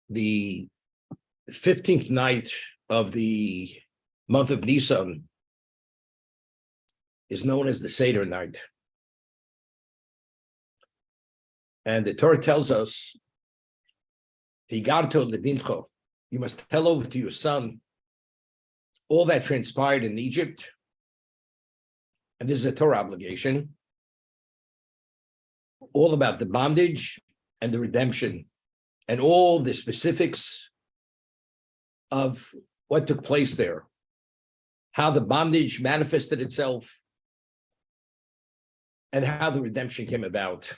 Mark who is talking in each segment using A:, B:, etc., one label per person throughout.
A: The 15th night of the month of Nisan is known as the Seder night. And the Torah tells us, Vigarto levincho, you must tell over to your son all that transpired in Egypt. And this is a Torah obligation, all about the bondage and the redemption and all the specifics of what took place there, how the bondage manifested itself, and how the redemption came about,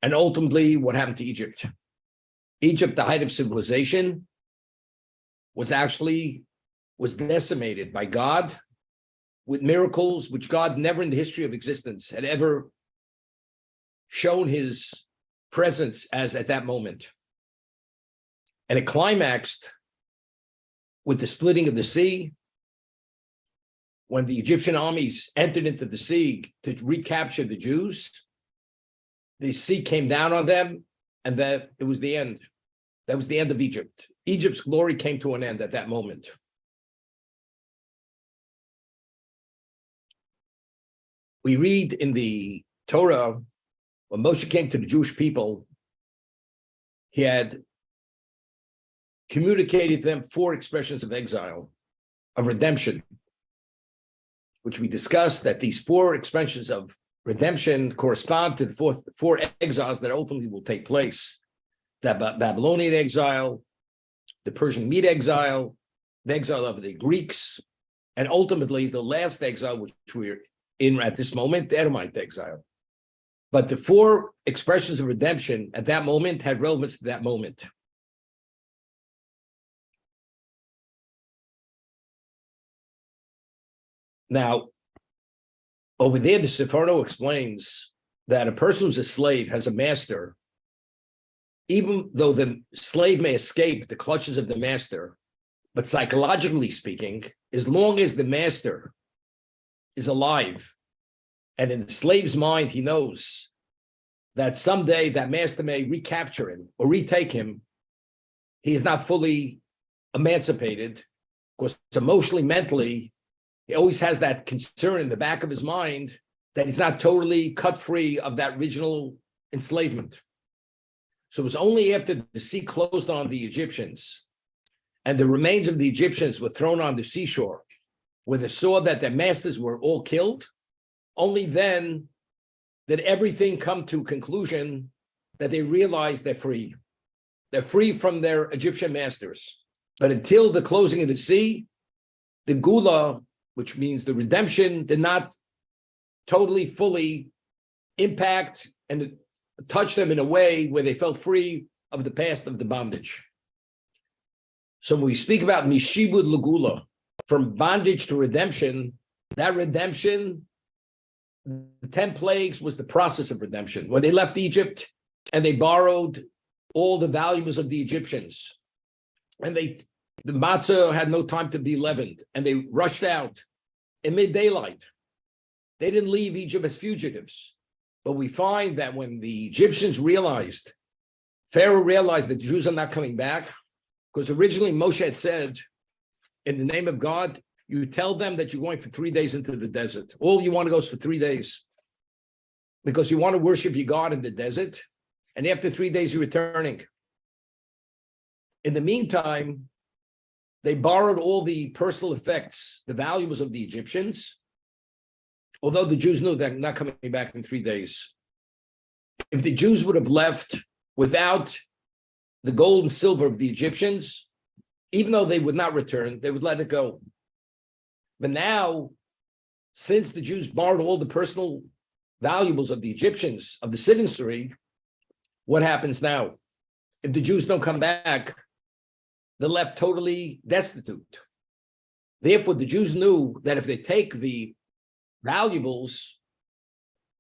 A: and ultimately what happened to Egypt. Egypt, the height of civilization, was decimated by God with miracles which God never in the history of existence had ever shown his presence as at that moment. And it climaxed with the splitting of the sea, when the Egyptian armies entered into the sea to recapture the Jews. The sea came down on them, and that it was the end. That was the end of Egypt. Egypt's glory came to an end at that moment. We read in the Torah, when Moshe came to the Jewish people, he had communicated to them 4 expressions of exile, of redemption, which we discussed that these 4 expressions of redemption correspond to the four exiles that ultimately will take place. The Babylonian exile, the Persian Mede exile, the exile of the Greeks, and ultimately the last exile, which we're in at this moment, the Edomite exile. But the 4 expressions of redemption at that moment had relevance to that moment. Now, over there, the Sephardo explains that a person who's a slave has a master. Even though the slave may escape the clutches of the master, but psychologically speaking, as long as the master is alive, and in the slave's mind, he knows that someday that master may recapture him or retake him, he is not fully emancipated, because emotionally, mentally, he always has that concern in the back of his mind that he's not totally cut free of that original enslavement. So it was only after the sea closed on the Egyptians and the remains of the Egyptians were thrown on the seashore, where they saw that their masters were all killed, only then did everything come to a conclusion that they realized they're free. They're free from their Egyptian masters. But until the closing of the sea, the Gula, which means the redemption, did not totally, fully impact and touch them in a way where they felt free of the past of the bondage. So when we speak about Mishibud Lagula, from bondage to redemption, that redemption, the 10 plagues was the process of redemption. When they left Egypt and they borrowed all the valuables of the Egyptians, and the matzah had no time to be leavened, and they rushed out in mid-daylight. They didn't leave Egypt as fugitives. But we find that when the Egyptians realized, Pharaoh realized that the Jews are not coming back, because originally Moshe had said, in the name of God, you tell them that you're going for 3 days into the desert. All you want to go is for 3 days, because you want to worship your God in the desert, and after 3 days you're returning. In the meantime, they borrowed all the personal effects, the valuables of the Egyptians, although the Jews knew they're not coming back in 3 days. If the Jews would have left without the gold and silver of the Egyptians, even though they would not return, they would let it go. But now, since the Jews borrowed all the personal valuables of the Egyptians, of the citizenry, what happens now? If the Jews don't come back, they're left totally destitute. Therefore, the Jews knew that if they take the valuables,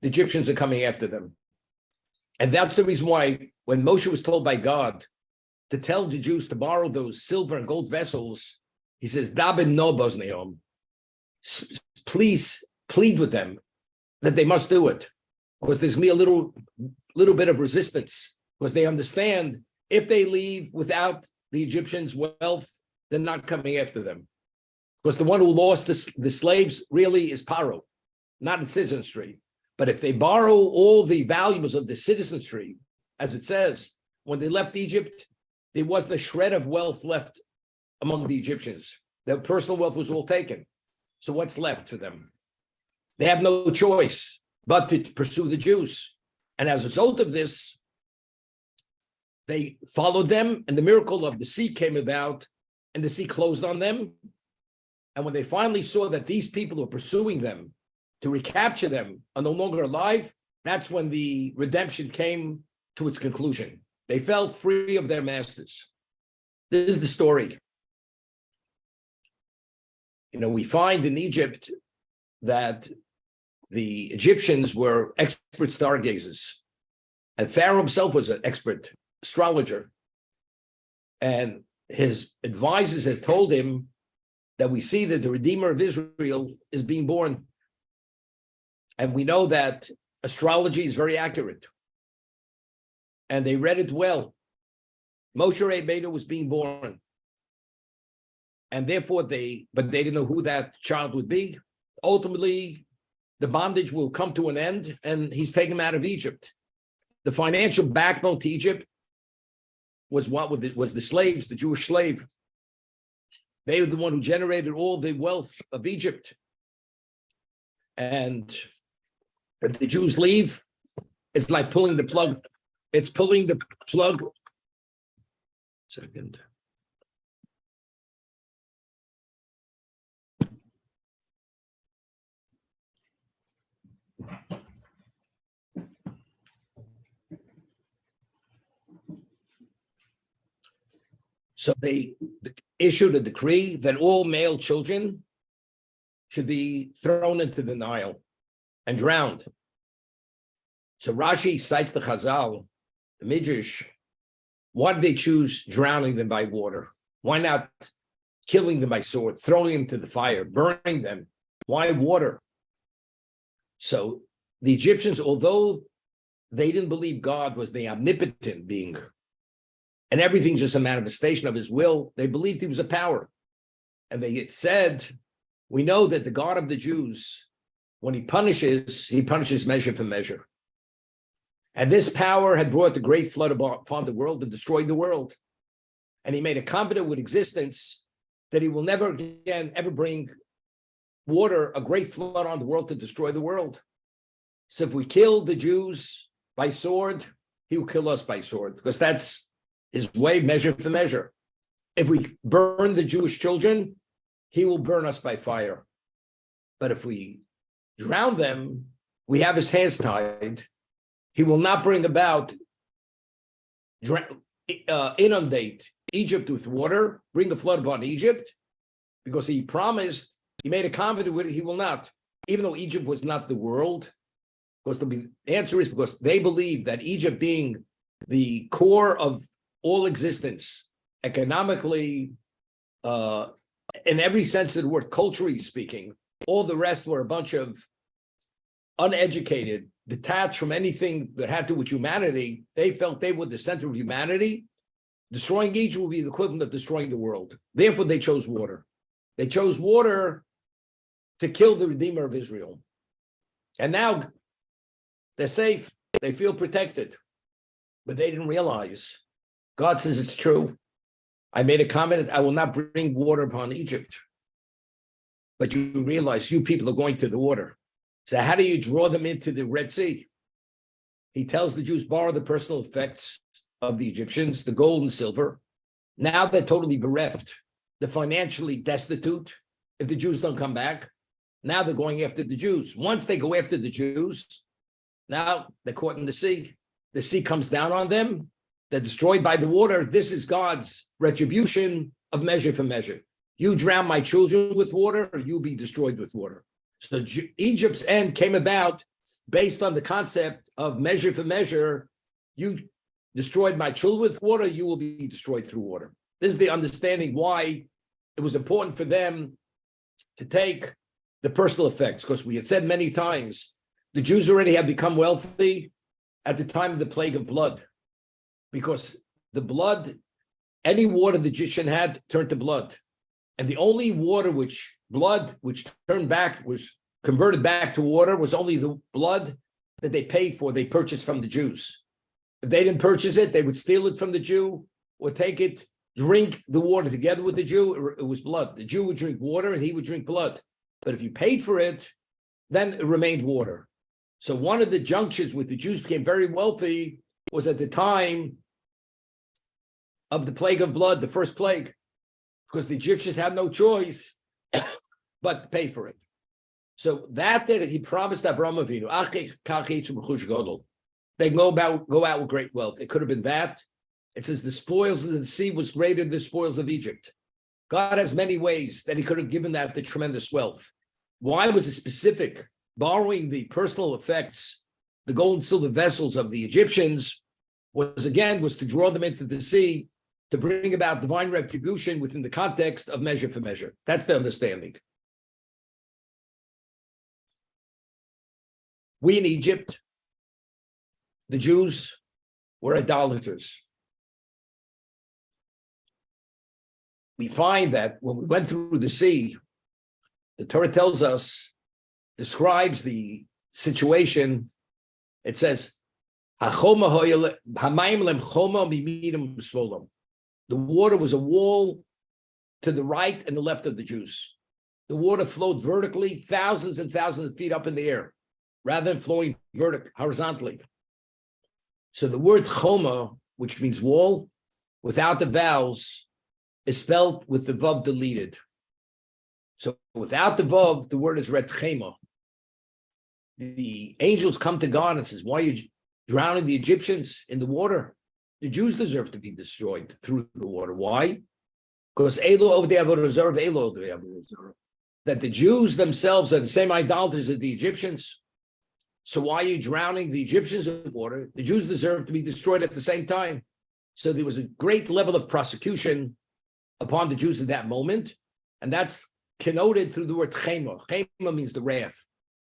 A: the Egyptians are coming after them. And that's the reason why when Moshe was told by God to tell the Jews to borrow those silver and gold vessels, he says, Dabin no bosneom, please plead with them that they must do it. Because there's going to be a little bit of resistance, because they understand if they leave without the Egyptians' wealth, they're not coming after them. Because the one who lost the slaves really is Paro, not the citizenry. But if they borrow all the valuables of the citizenry, as it says, when they left Egypt, there wasn't a shred of wealth left among the Egyptians. Their personal wealth was all taken. So what's left to them? They have no choice but to pursue the Jews. And as a result of this, they followed them, and the miracle of the sea came about, and the sea closed on them. And when they finally saw that these people who were pursuing them to recapture them are no longer alive, that's when the redemption came to its conclusion. They felt free of their masters. This is the story. We find in Egypt that the Egyptians were expert stargazers, and Pharaoh himself was an expert astrologer. And his advisors had told him that we see that the Redeemer of Israel is being born. And we know that astrology is very accurate. And they read it well. Moshe Rabbeinu was being born. And therefore but they didn't know who that child would be. Ultimately, the bondage will come to an end, and he's taken out of Egypt. The financial backbone to Egypt was the slaves, the Jewish slave. They were the one who generated all the wealth of Egypt. And if the Jews leave, it's like pulling the plug. It's pulling the plug. Second. So they issued a decree that all male children should be thrown into the Nile and drowned. So Rashi cites the Chazal, the Midrash. Why did they choose drowning them by water? Why not killing them by sword, throwing them to the fire, burning them? Why water? So the Egyptians, although they didn't believe God was the omnipotent being, and everything's just a manifestation of his will, they believed he was a power. And they said, we know that the God of the Jews, when he punishes measure for measure. And this power had brought the great flood upon the world and destroyed the world. And he made a covenant with existence that he will never again ever bring a great flood on the world to destroy the world. So if we kill the Jews by sword, he will kill us by sword, because that's his way, measure for measure. If we burn the Jewish children, he will burn us by fire. But if we drown them, we have his hands tied. He will not bring about, inundate Egypt with water, bring a flood upon Egypt, because he promised, he made a covenant with it, he will not. Even though Egypt was not the world, because the answer is because they believe that Egypt being the core of all existence, economically, in every sense of the word, culturally speaking, all the rest were a bunch of uneducated, detached from anything that had to do with humanity. They felt they were the center of humanity. Destroying Egypt would be the equivalent of destroying the world. Therefore, they chose water. They chose water to kill the Redeemer of Israel. And now they're safe. They feel protected. But they didn't realize. God says it's true. I made a comment, I will not bring water upon Egypt. But you realize you people are going to the water. So how do you draw them into the Red Sea? He tells the Jews, borrow the personal effects of the Egyptians, the gold and silver. Now they're totally bereft. They're financially destitute if the Jews don't come back. Now they're going after the Jews. Once they go after the Jews, now they're caught in the sea. The sea comes down on them. They're destroyed by the water. This is God's retribution of measure for measure. You drown my children with water, or you'll be destroyed with water. So Egypt's end came about based on the concept of measure for measure. You destroyed my children with water, you will be destroyed through water. This is the understanding why it was important for them to take the personal effects, because we had said many times, the Jews already had become wealthy at the time of the plague of blood, because the blood any water the Egyptian had turned to blood. And the only water which turned back, was converted back to water, was only the blood that they paid for, they purchased from the Jews. If they didn't purchase it, they would steal it from the Jew or take it, drink the water together with the Jew. It was blood. The Jew would drink water and he would drink blood. But if you paid for it, then it remained water. So one of the junctures with the Jews became very wealthy was at the time of the plague of blood, the first plague, because the Egyptians had no choice but to pay for it. So that he promised Avraham Avinu, they can go out with great wealth. It could have been that. It says the spoils of the sea was greater than the spoils of Egypt. God has many ways that he could have given that the tremendous wealth. Why was it specific? Borrowing the personal effects, the gold and silver vessels of the Egyptians was to draw them into the sea, to bring about divine retribution within the context of measure for measure. That's the understanding. We in Egypt, the Jews, were idolaters. We find that when we went through the sea, the Torah tells us, describes the situation. It says, the water was a wall to the right and the left of the Jews. The water flowed vertically, thousands and thousands of feet up in the air, rather than flowing horizontally. So the word choma, which means wall, without the vowels, is spelled with the vav deleted. So without the vav, the word is retchema. The angels come to God and says, why are you drowning the Egyptians in the water? The Jews deserve to be destroyed through the water. Why? Because Elo over the reserve, Elo over the reserve. That the Jews themselves are the same idolaters as the Egyptians. So why are you drowning the Egyptians in water? The Jews deserve to be destroyed at the same time. So there was a great level of prosecution upon the Jews at that moment. And that's connoted through the word chema. Chema means the wrath.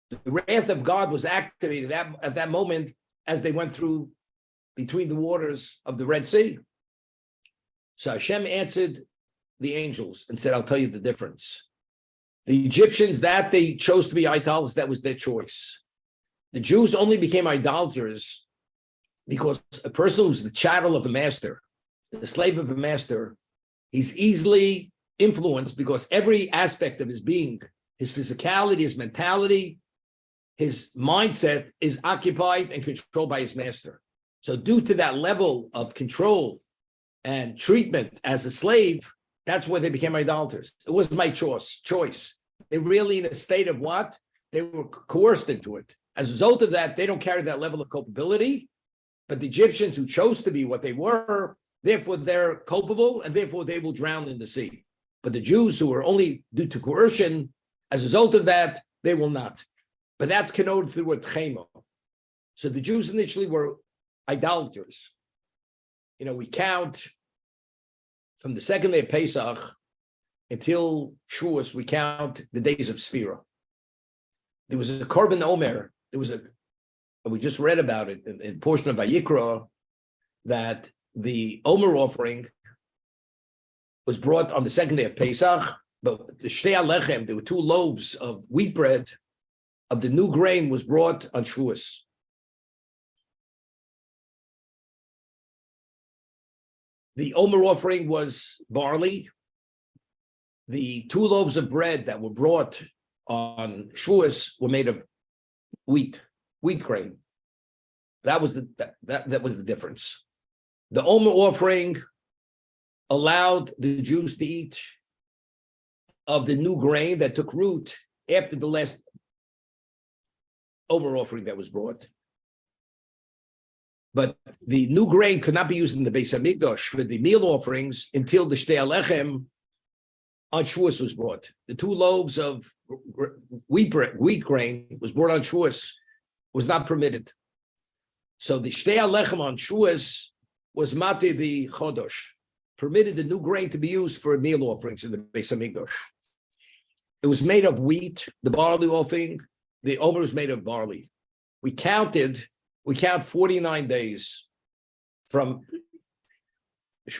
A: The wrath of God was activated at that moment as they went through between the waters of the Red Sea. So Hashem answered the angels and said, I'll tell you the difference. The Egyptians, that they chose to be idolaters, that was their choice. The Jews only became idolaters because a person who's the chattel of a master, the slave of a master, he's easily influenced because every aspect of his being, his physicality, his mentality, his mindset is occupied and controlled by his master. So due to that level of control and treatment as a slave, that's where they became idolaters. It wasn't my choice. They really in a state of what? They were coerced into it. As a result of that, they don't carry that level of culpability, but the Egyptians who chose to be what they were, therefore they're culpable and therefore they will drown in the sea. But the Jews who are only due to coercion, as a result of that, they will not. But that's connoted through the word chema. So the Jews initially were idolaters. You know, we count from the second day of Pesach until Shavuos, we count the days of Sphira. There was a Korban Omer. We just read about it in portion of Vayikra, that the Omer offering was brought on the second day of Pesach, but the Shtei Alechem, there were 2 loaves of wheat bread of the new grain, was brought on Shavuos. The Omer offering was barley. The 2 loaves of bread that were brought on Shavuos were made of wheat grain. That was the difference. The Omer offering allowed the Jews to eat of the new grain that took root after the last Omer offering that was brought. But the new grain could not be used in the Beis Hamikdash for the meal offerings until the Shtei Alechem on Shavuos was brought. The 2 loaves of wheat grain was brought on Shavuos, was not permitted. So the Shtei Alechem on Shavuos was Mati the Chodosh, permitted the new grain to be used for meal offerings in the Beis Hamikdash. It was made of wheat, the barley offering, the Omer was made of barley. We count 49 days from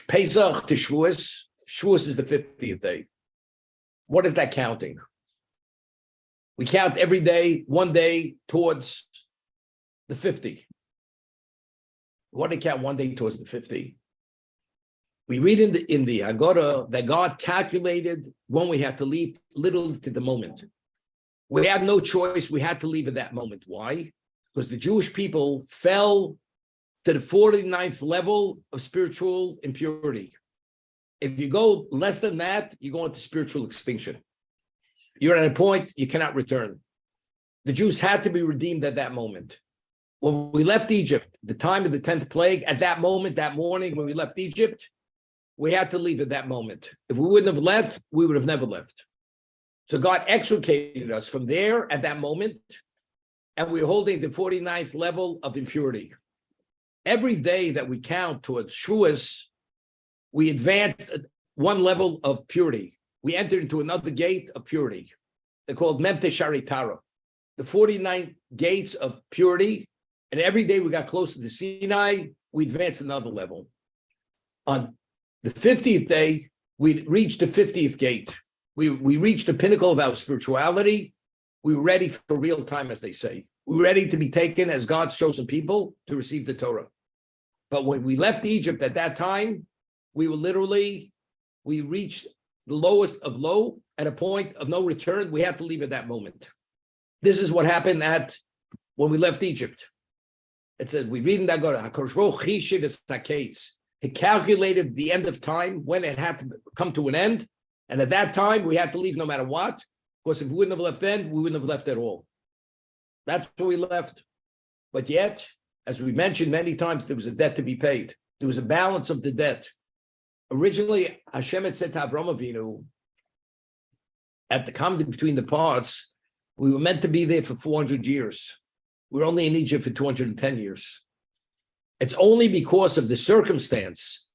A: Pesach to Shavuos. Shavuos is the 50th day. What is that counting? We count every day, one day towards the 50. What do you count one day towards the 50? We read in the Haggadah that God calculated when we had to leave, literally to the moment. We had no choice. We had to leave at that moment. Why? Because the Jewish people fell to the 49th level of spiritual impurity. If you go less than that, you go into spiritual extinction. You're at a point you cannot return. The Jews had to be redeemed at that moment. When we left Egypt, the time of the 10th plague, at that moment, that morning when we left Egypt, we had to leave at that moment. If we wouldn't have left, we would have never left. So God extricated us from there at that moment, and we're holding the 49th level of impurity. Every day that we count towards Shavuos, we advance one level of purity. We enter into another gate of purity. They're called Memte Shari Tara, the 49 gates of purity. And every day we got closer to Sinai, we advanced another level. On the 50th day, we reached the 50th gate. We reached the pinnacle of our spirituality. We were ready for real time, as they say. We were ready to be taken as God's chosen people to receive the Torah. But when we left Egypt at that time, we reached the lowest of low at a point of no return. We had to leave at that moment. This is what happened when we left Egypt. It says, we read in that He calculated the end of time, when it had to come to an end. And at that time, we had to leave no matter what. Because if we wouldn't have left then, we wouldn't have left at all. That's where we left. But yet, as we mentioned many times, there was a debt to be paid. There was a balance of the debt. Originally, Hashem had said to Avram Avinu, at the coming between the parts, we were meant to be there for 400 years. We're only in Egypt for 210 years. It's only because of the circumstance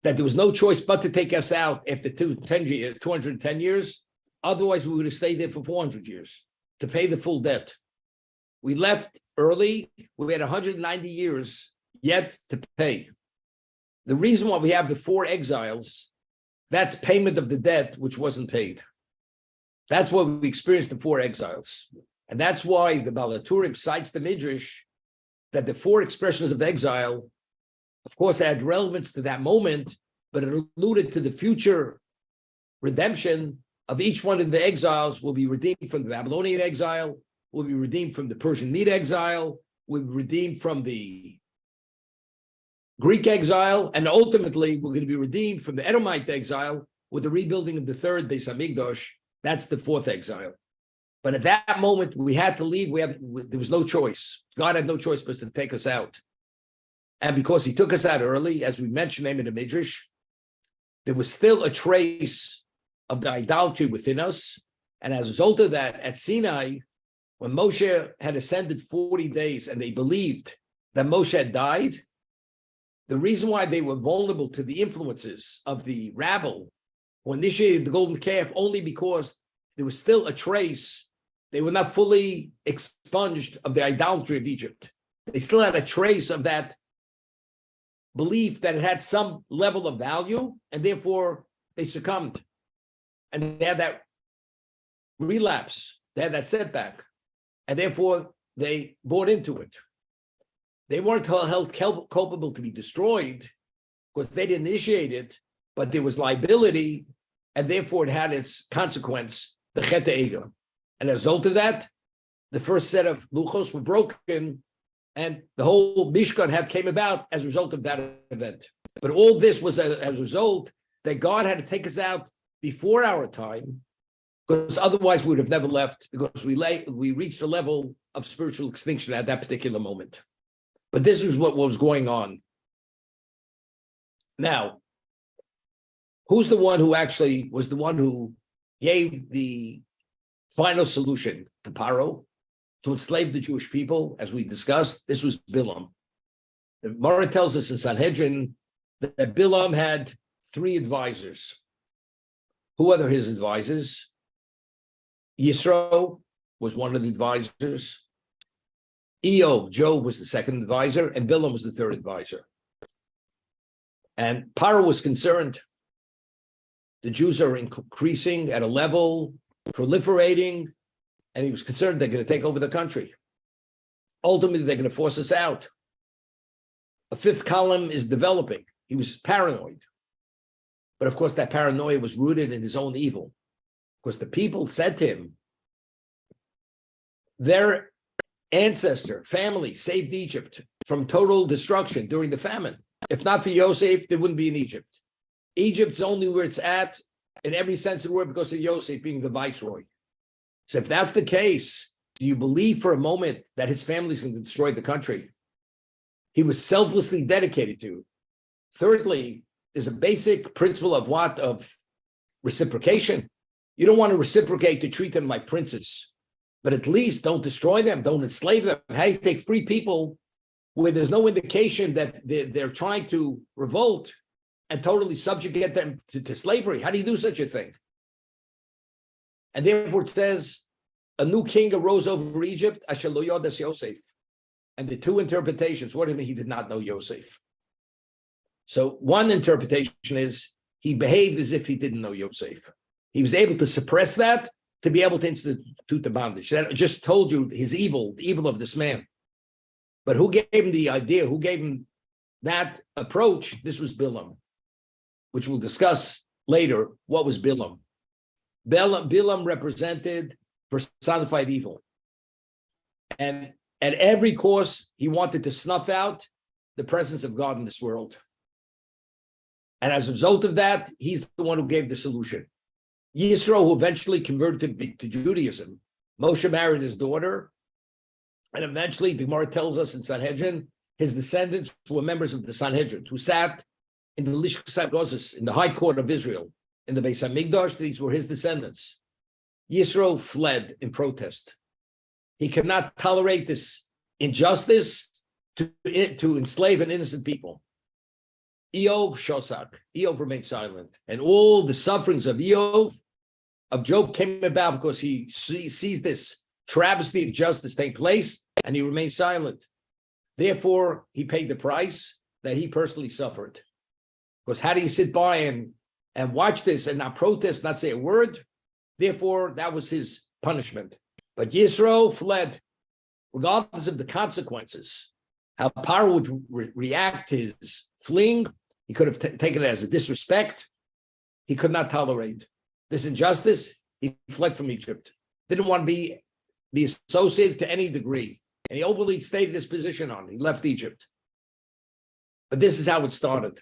A: that there was no choice but to take us out after 210 years. Otherwise, we would have stayed there for 400 years to pay the full debt. We left early. We had 190 years yet to pay. The reason why we have the 4 exiles, that's payment of the debt which wasn't paid. That's why we experienced the 4 exiles. And that's why the Baal HaTurim cites the Midrash that the 4 expressions of exile, of course, had relevance to that moment, but it alluded to the future redemption of each one of the exiles. Will be redeemed from the Babylonian exile, will be redeemed from the Persian Mede exile, will be redeemed from the Greek exile, and ultimately we're going to be redeemed from the Edomite exile with the rebuilding of the 3rd Beis Hamikdash. That's the 4th exile. But at that moment, we had to leave. There was no choice. God had no choice but to take us out. And because he took us out early, as we mentioned in the Midrash, there was still a trace of the idolatry within us. And as a result of that, at Sinai, when Moshe had ascended 40 days and they believed that Moshe had died, the reason why they were vulnerable to the influences of the rabble who initiated the golden calf, only because there was still a trace. They were not fully expunged of the idolatry of Egypt. They still had a trace of that belief that it had some level of value, and therefore they succumbed. And they had that relapse, they had that setback, and therefore they bought into it. They weren't held culpable to be destroyed because they didn't initiate it, but there was liability, and therefore it had its consequence, the Chet HaEgel. And as a result of that, the first set of luchos were broken, and the whole Mishkan came about as a result of that event. But all this was as a result that God had to take us out before our time, because otherwise we would have never left, because we reached a level of spiritual extinction at that particular moment. But this is what was going on. Now, who's the one who actually was the one who gave the final solution to Paro to enslave the Jewish people? As we discussed, this was Bilam. The Gemara tells us in Sanhedrin that Bilam had 3 advisors. Who are his advisors? Yisro was one of the advisors. Job was the second advisor, and Bilam was the third advisor. And Paro was concerned. The Jews are increasing at a level, proliferating, and he was concerned they're going to take over the country. Ultimately, they're going to force us out. A fifth column is developing. He was paranoid. But of course, that paranoia was rooted in his own evil. Because the people said to him, their ancestor, family, saved Egypt from total destruction during the famine. If not for Yosef, they wouldn't be in Egypt. Egypt's only where it's at in every sense of the word because of Yosef being the viceroy. So if that's the case, do you believe for a moment that his family's going to destroy the country? He was selflessly dedicated to it. Thirdly, there's a basic principle of what? Of reciprocation. You don't want to reciprocate to treat them like princes, but at least don't destroy them, don't enslave them. How do you take free people where there's no indication that they're trying to revolt and totally subjugate them to slavery? How do you do such a thing? And therefore it says, a new king arose over Egypt, Asher lo yodas Yosef. And the two interpretations, what do you mean he did not know Yosef? So one interpretation is he behaved as if he didn't know Yosef. He was able to suppress that to be able to institute the bondage. That just told you his evil, the evil of this man. But who gave him the idea? Who gave him that approach? This was Bilam, which we'll discuss later. What was Bilam? Bilam represented personified evil. And at every course, he wanted to snuff out the presence of God in this world. And as a result of that, he's the one who gave the solution. Yisro, who eventually converted to Judaism, Moshe married his daughter, and eventually, the Gemara tells us in Sanhedrin, his descendants were members of the Sanhedrin, who sat in the Lishkas HaGozos, in the High Court of Israel, in the Beis HaMikdash. These were his descendants. Yisro fled in protest. He could not tolerate this injustice to enslave an innocent people. Eov Shosak, Eov remained silent. And all the sufferings of Job came about because he sees this travesty of justice take place, and he remained silent. Therefore, he paid the price that he personally suffered. Because how do you sit by and watch this and not protest, not say a word? Therefore, that was his punishment. But Yisro fled, regardless of the consequences. How Paro would react to his fleeing, he could have taken it as a disrespect. He could not tolerate this injustice. He fled from Egypt. Didn't want to be associated to any degree. And he openly stated his position on it. He left Egypt. But this is how it started.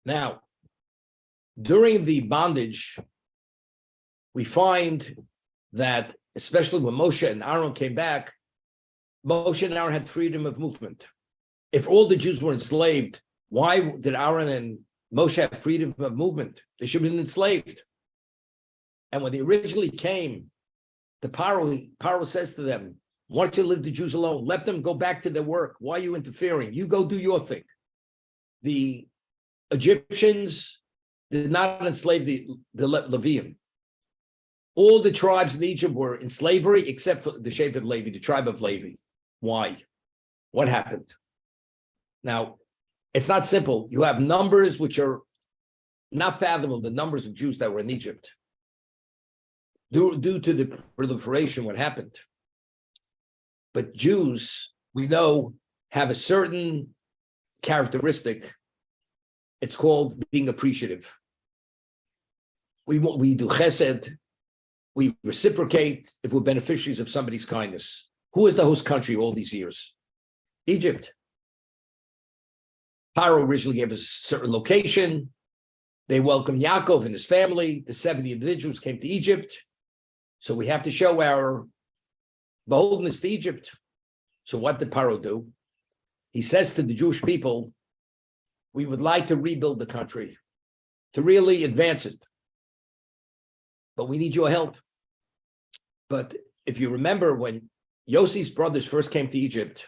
A: Now, during the bondage, we find that, especially when Moshe and Aaron came back, Moshe and Aaron had freedom of movement. If all the Jews were enslaved, why did Aaron and Moshe have freedom of movement? They should have been enslaved. And when they originally came to Paro says to them, why don't you leave the Jews alone? Let them go back to their work. Why are you interfering? You go do your thing. The Egyptians did not enslave the Levium. All the tribes in Egypt were in slavery except for the Shevet Levi, the tribe of Levi. Why? What happened? Now, it's not simple. You have numbers which are not fathomable, the numbers of Jews that were in Egypt. Due to the proliferation, what happened? But Jews, we know, have a certain characteristic. It's called being appreciative. We do chesed. We reciprocate if we're beneficiaries of somebody's kindness. Who is the host country all these years? Egypt. Paro originally gave us a certain location. They welcomed Yaakov and his family. The 70 individuals came to Egypt. So we have to show our beholdenness to Egypt. So what did Paro do? He says to the Jewish people, we would like to rebuild the country, to really advance it. But we need your help. But if you remember, when Yossi's brothers first came to Egypt,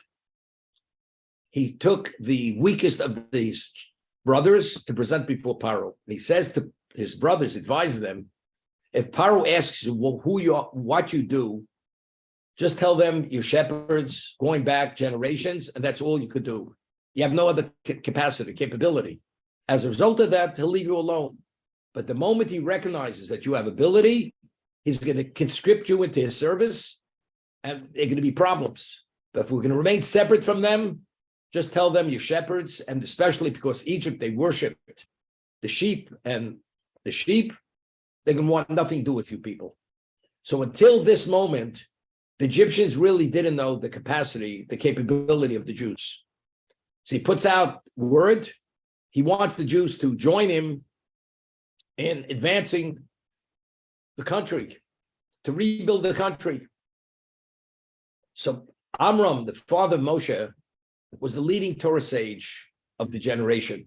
A: he took the weakest of these brothers to present before Paro. And he says to his brothers, advises them, if Paro asks you who you are, what you do, just tell them you're shepherds going back generations, and that's all you could do. You have no other capacity, capability. As a result of that, he'll leave you alone. But the moment he recognizes that you have ability, he's going to conscript you into his service, and there are going to be problems. But if we're going to remain separate from them, just tell them you're shepherds, and especially because Egypt, they worshipped the sheep, and the sheep, they're going to want nothing to do with you people. So until this moment, the Egyptians really didn't know the capacity, the capability of the Jews. So he puts out word. He wants the Jews to join him in advancing the country, to rebuild the country. So Amram, the father of Moshe, was the leading Torah sage of the generation.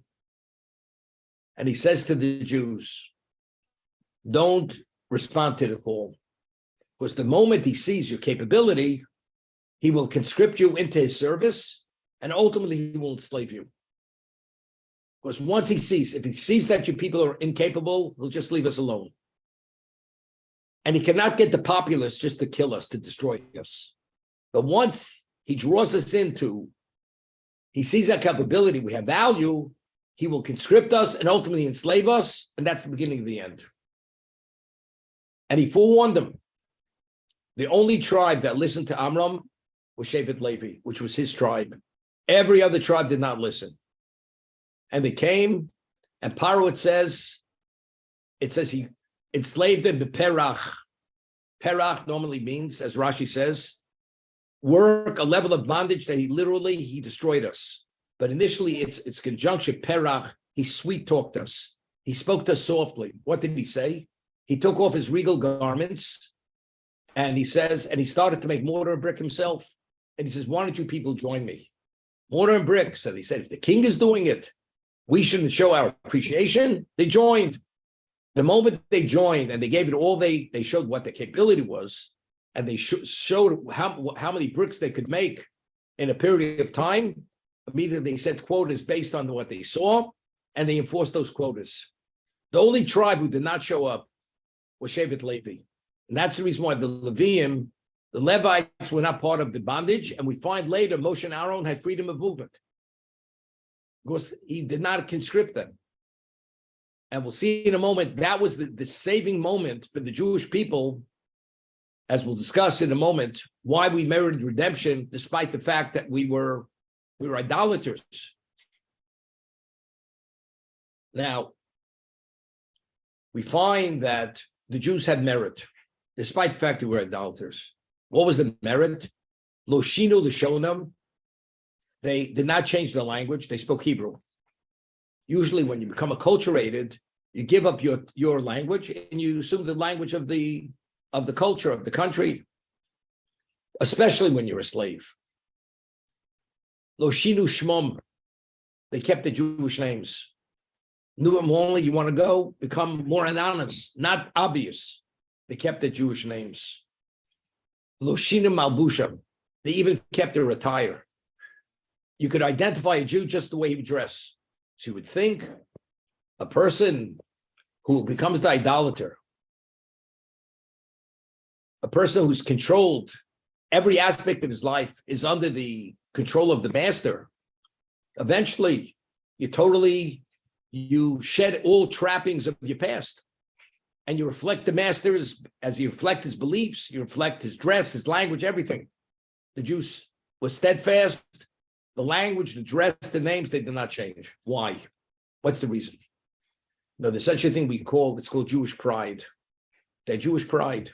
A: And he says to the Jews, don't respond to the call. Because the moment he sees your capability, he will conscript you into his service, and ultimately he will enslave you. Because once if he sees that you people are incapable, he'll just leave us alone. And he cannot get the populace just to kill us, to destroy us. But once he draws us he sees our capability, we have value, he will conscript us and ultimately enslave us, and that's the beginning of the end. And he forewarned them. The only tribe that listened to Amram was Shevet Levi, which was his tribe. Every other tribe did not listen. And they came, and Paro, it says he enslaved them to Perach. Perach normally means, as Rashi says, work, a level of bondage that he destroyed us. But initially, it's conjunction, Perach, he sweet-talked us. He spoke to us softly. What did he say? He took off his regal garments, and he started to make mortar and brick himself. And he says, why don't you people join me? Mortar and brick. So he said, if the king is doing it, we shouldn't show our appreciation. They joined. The moment they joined and they gave it all, they showed what their capability was, and they showed how many bricks they could make in a period of time. Immediately they set quotas based on what they saw, and they enforced those quotas. The only tribe who did not show up was Shevet Levi. And that's the reason why the Leviim, the Levites, were not part of the bondage. And we find later Moshe and Aaron had freedom of movement because he did not conscript them. And we'll see in a moment, that was the saving moment for the Jewish people, as we'll discuss in a moment, why we merited redemption despite the fact that we were idolaters. Now, we find that the Jews had merit, despite the fact that we were idolaters. What was the merit? Lo shinu l'shonam. They did not change their language. They spoke Hebrew. Usually when you become acculturated, you give up your language and you assume the language of the culture, of the country, especially when you're a slave. Lo shinu shmom. They kept the Jewish names. Knew them only, you want to go, become more anonymous, not obvious. They kept the Jewish names. Lo shinu malbusham. They even kept their attire. You could identify a Jew just the way he would dress. So you would think a person who becomes the idolater, a person who's controlled, every aspect of his life is under the control of the master. Eventually, you shed all trappings of your past, and you reflect the master as you reflect his beliefs, you reflect his dress, his language, everything. The Jews were steadfast. The language, the dress, the names, they did not change. Why? What's the reason? No, there's such a thing it's called Jewish pride. Their Jewish pride.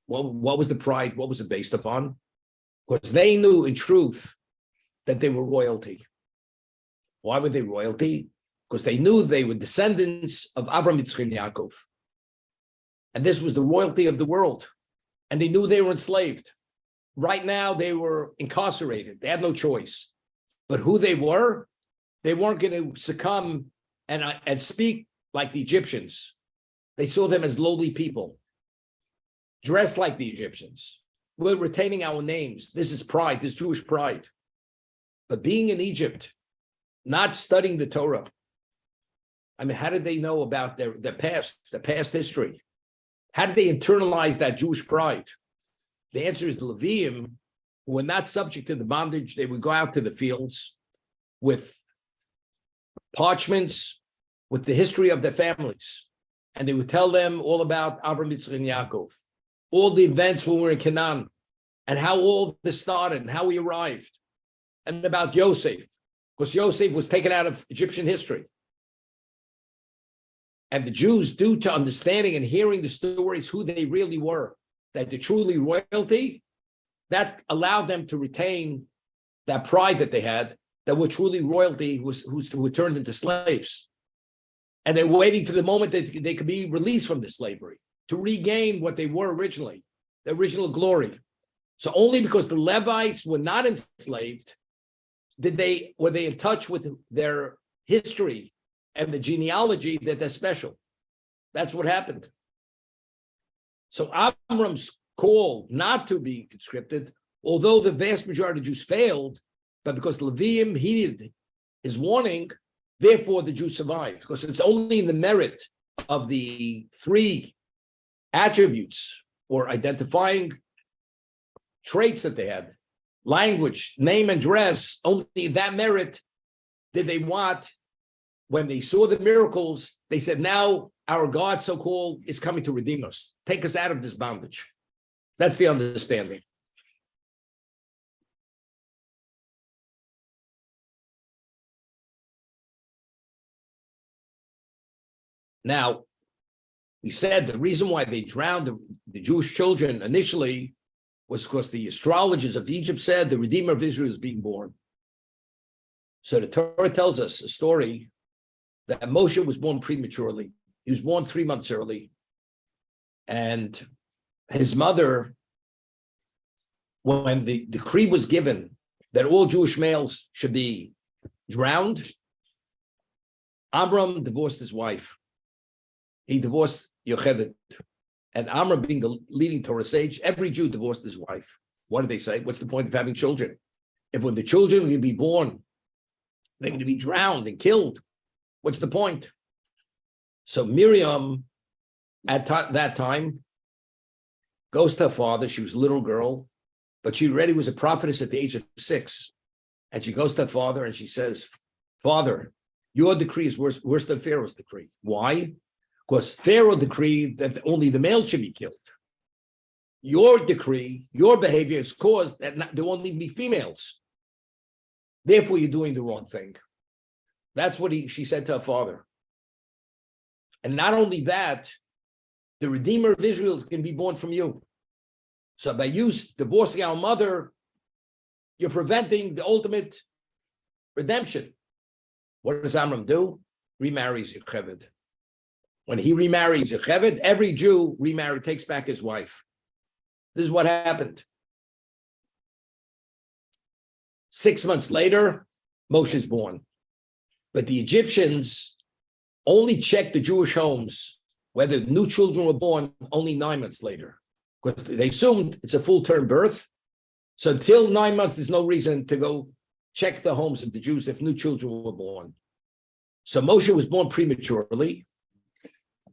A: What was the pride? What was it based upon? Because they knew in truth that they were royalty. Why were they royalty? Because they knew they were descendants of Avram, Yitzchak, and Yaakov. And this was the royalty of the world. And they knew they were enslaved. Right now, they were incarcerated. They had no choice. But who they weren't going to succumb and speak like the Egyptians. They saw them as lowly people, dressed like the Egyptians. We're retaining our names. This is pride, this Jewish pride. But being in Egypt, not studying the Torah, I mean, how did they know about their past history? How did they internalize that Jewish pride? The answer is the Leviim, who were not subject to the bondage. They would go out to the fields. with parchments, with the history of their families. And they would tell them all about Avram, Yitzchak, and Yaakov, all the events when we were in Canaan, and how all this started, and how we arrived, and about Yosef, because Yosef was taken out of Egyptian history. And the Jews, due to understanding and hearing the stories, who they really were, that they're truly royalty, that allowed them to retain that pride that they had, that were truly royalty, who were turned into slaves. And they're waiting for the moment that they could be released from the slavery, to regain what they were originally, the original glory. So only because the Levites were not enslaved were they in touch with their history and the genealogy that they're special. That's what happened. So Amram's call not to be conscripted, although the vast majority of Jews failed, but because Levium heeded his warning, therefore the Jews survived, because it's only in the merit of the three attributes or identifying traits that they had, language, name, and dress, only that merit did they want. When they saw the miracles, they said, now our God, so-called, is coming to redeem us, take us out of this bondage. That's the understanding. Now, we said the reason why they drowned the Jewish children initially was because the astrologers of Egypt said the Redeemer of Israel is being born. So the Torah tells us a story that Moshe was born prematurely. He was born 3 months early. And his mother, when the decree was given that all Jewish males should be drowned, Amram divorced his wife. He divorced Yocheved. And Amram, being the leading Torah sage, every Jew divorced his wife. What did they say? What's the point of having children? If when the children are going to be born, they're going to be drowned and killed, what's the point? So Miriam, at that time, goes to her father. She was a little girl, but she already was a prophetess at the age of 6. And she goes to her father and she says, Father, your decree is worse than Pharaoh's decree. Why? Because Pharaoh decreed that only the male should be killed. Your decree, your behavior has caused that there won't even be females. Therefore, you're doing the wrong thing. That's what she said to her father. And not only that, the Redeemer of Israel is going to be born from you. So by you divorcing our mother, you're preventing the ultimate redemption. What does Amram do? Remarries Yocheved. When he remarries Yocheved, every Jew takes back his wife. This is what happened. 6 months later, Moshe is born. But the Egyptians only checked the Jewish homes whether new children were born only 9 months later, because they assumed it's a full-term birth. So until 9 months, there's no reason to go check the homes of the Jews if new children were born. So Moshe was born prematurely.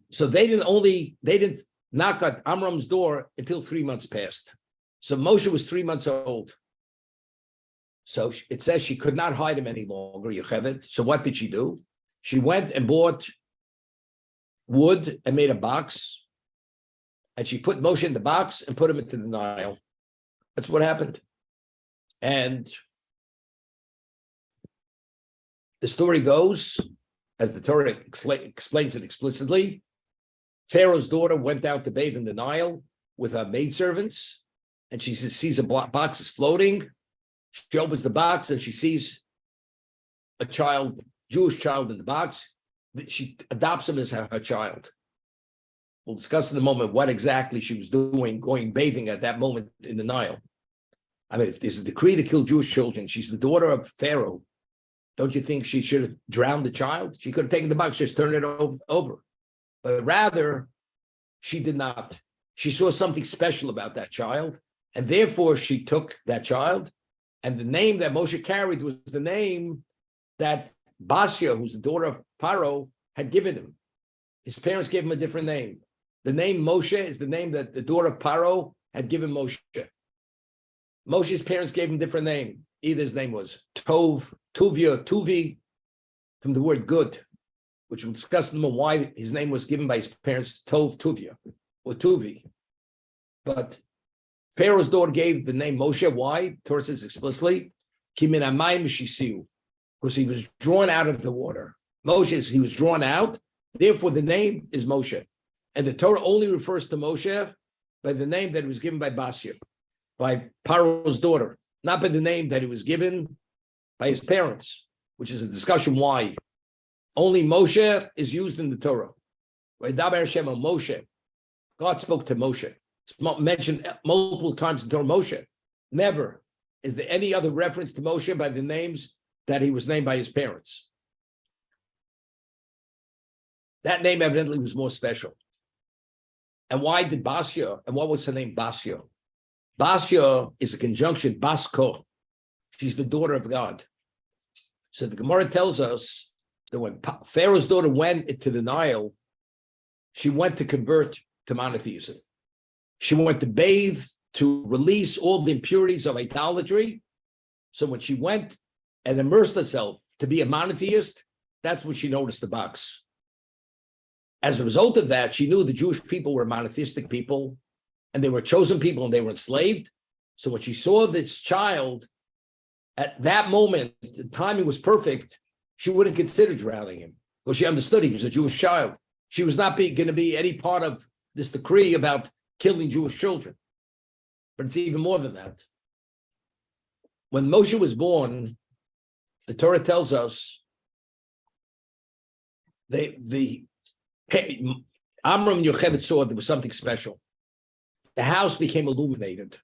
A: So they didn't knock at Amram's door until 3 months passed. So Moshe was 3 months old. So it says she could not hide him any longer, Yocheved. So what did she do? She went and bought wood and made a box. And she put Moshe in the box and put him into the Nile. That's what happened. And the story goes, as the Torah explains it explicitly, Pharaoh's daughter went out to bathe in the Nile with her maidservants, and she sees a box is floating. She opens the box and she sees a child, Jewish child in the box. She adopts him as her child. We'll discuss in a moment what exactly she was doing, going bathing at that moment in the Nile. I mean, if there's a decree to kill Jewish children, she's the daughter of Pharaoh. Don't you think she should have drowned the child? She could have taken the box, just turned it over. But rather, she did not. She saw something special about that child, and therefore she took that child, and the name that Moshe carried was the name that Basia, who's the daughter of Paro, had given him. His parents gave him a different name. The name Moshe is the name that the daughter of Paro had given Moshe. Moshe's parents gave him a different name. Either his name was Tov, Tuvia, Tuvi, from the word good, which we'll discuss in a moment why his name was given by his parents, Tov, Tuvia, or Tuvi. But Pharaoh's daughter gave the name Moshe. Why? Torah says explicitly, because he was drawn out of the water. Moshe, he was drawn out, therefore the name is Moshe. And the Torah only refers to Moshe by the name that was given by Basia, by Paro's daughter, not by the name that it was given by his parents, which is a discussion why. Only Moshe is used in the Torah. Moshe. God spoke to Moshe. It's mentioned multiple times in Torah, Moshe. Never is there any other reference to Moshe by the names that he was named by his parents. That name evidently was more special. And why did Basia, and what was her name, Basia? Basia is a conjunction, Basko. She's the daughter of God. So the Gemara tells us that when Pharaoh's daughter went into the Nile, she went to convert to monotheism. She went to bathe, to release all the impurities of idolatry. So when she went and immersed herself to be a monotheist, that's when she noticed the box. As a result of that, she knew the Jewish people were monotheistic people, and they were chosen people, and they were enslaved. So when she saw this child, at that moment, the timing was perfect. She wouldn't consider drowning him, because she understood he was a Jewish child. She was not going to be any part of this decree about killing Jewish children. But it's even more than that. When Moshe was born, the Torah tells us the Amram and Yocheved saw there was something special. The house became illuminated.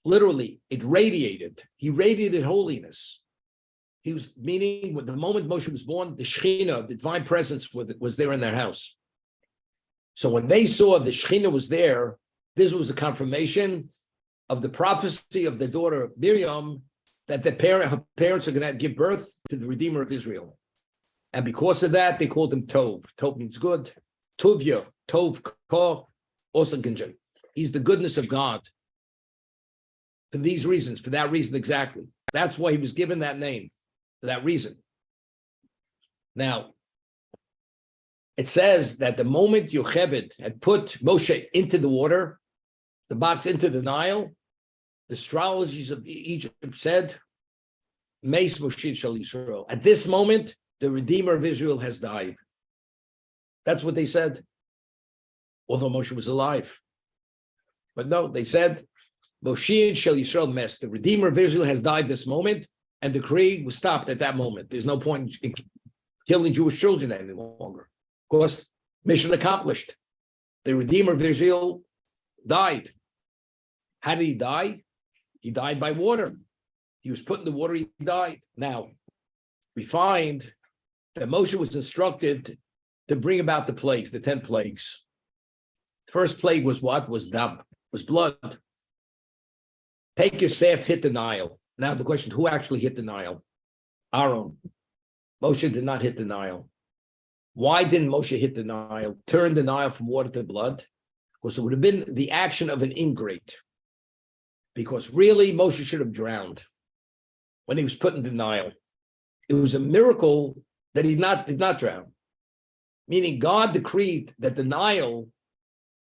A: Literally, it radiated. He radiated holiness. He was meaning, with the moment Moshe was born, the Shekhinah, the divine presence, was there in their house. So when they saw the Shekhinah was there, this was a confirmation of the prophecy of the daughter Miriam that her parents are going to give birth to the Redeemer of Israel. And because of that, they called him Tov. Tov means good. Tuvya, Tov, Ko, also Ginjan. He's the goodness of God. For these reasons, for that reason exactly. That's why he was given that name, for that reason. Now, it says that the moment Yocheved had put Moshe into the water, the box into the Nile, the astrologers of Egypt said, Meis Moshe Shal Yisrael. At this moment, the Redeemer of Israel has died. That's what they said, although Moshe was alive. But no, they said, Moshe Shal Yisrael Mes, the Redeemer of Israel has died this moment, and the decree was stopped at that moment. There's no point in killing Jewish children any longer. Of course, mission accomplished. The Redeemer of Israel died. How did he die? He died by water. He was put in the water, he died. Now, we find that Moshe was instructed to bring about the plagues, the 10 plagues. The first plague was what? Was dam, was blood. Take your staff, hit the Nile. Now the question, who actually hit the Nile? Aaron. Moshe did not hit the Nile. Why didn't Moshe hit the Nile, turn the Nile from water to blood? Because it would have been the action of an ingrate. Because really, Moshe should have drowned when he was put in the Nile. It was a miracle that he did not drown. Meaning God decreed that the Nile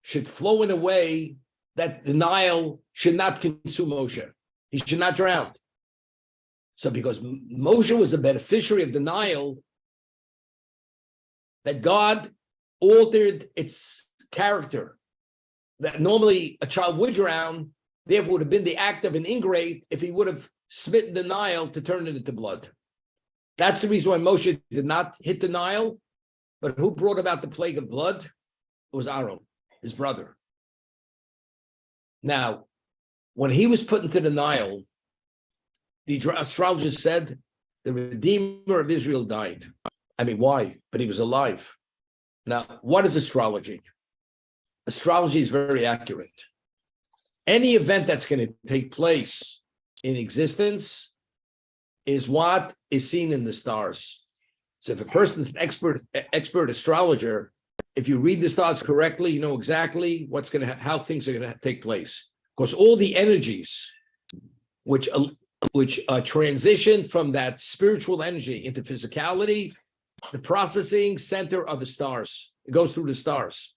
A: should flow in a way that the Nile should not consume Moshe. He should not drown. So because Moshe was a beneficiary of the Nile, that God altered its character. That normally a child would drown, therefore would have been the act of an ingrate if he would have smitten the Nile to turn it into blood. That's the reason why Moshe did not hit the Nile. But who brought about the plague of blood? It was Aaron, his brother. Now, when he was put into the Nile, the astrologers said the Redeemer of Israel died. I mean, why? But he was alive. Now, what is astrology? Astrology is very accurate. Any event that's going to take place in existence is what is seen in the stars. So if a person's an expert astrologer, if you read the stars correctly, you know exactly how things are going to take place. Because all the energies which which transitioned from that spiritual energy into physicality, the processing center of the stars. It goes through the stars.